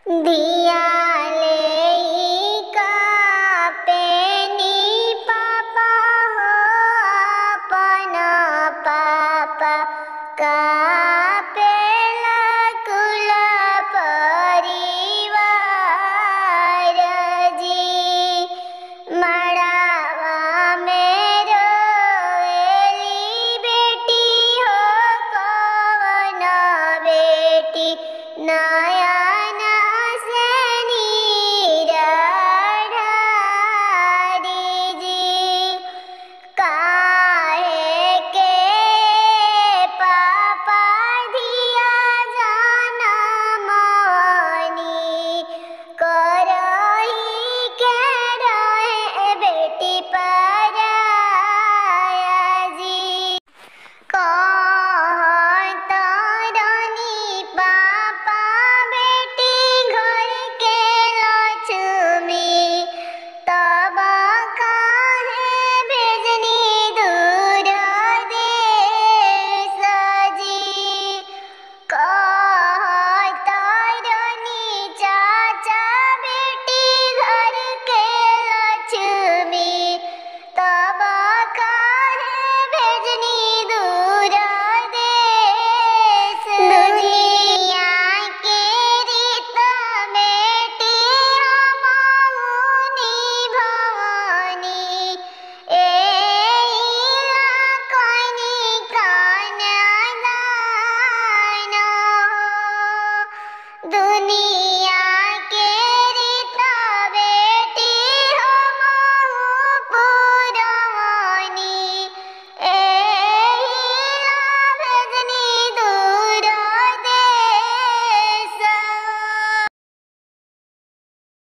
दियाले कापेनी पापा हो अपन पापा कापेला कुल परिवार जी मड़ावा में रोएली बेटी हो कवन बेटी नयन से नीरा ढारी जी काहे के पापा धिया जनमनी करही के रहे बेटी पराया जी कहतरनी पापा बेटी घर के लक्ष्मी तब काहे भेजनी दूर देश जी कहतरनी चाचा बेटी घर के लक्ष्मी तब काहे भेजनी दूर देश दुनिया के रीत बेटी हमहुनी भवानी एला कनी कन्यादान हो दुनिया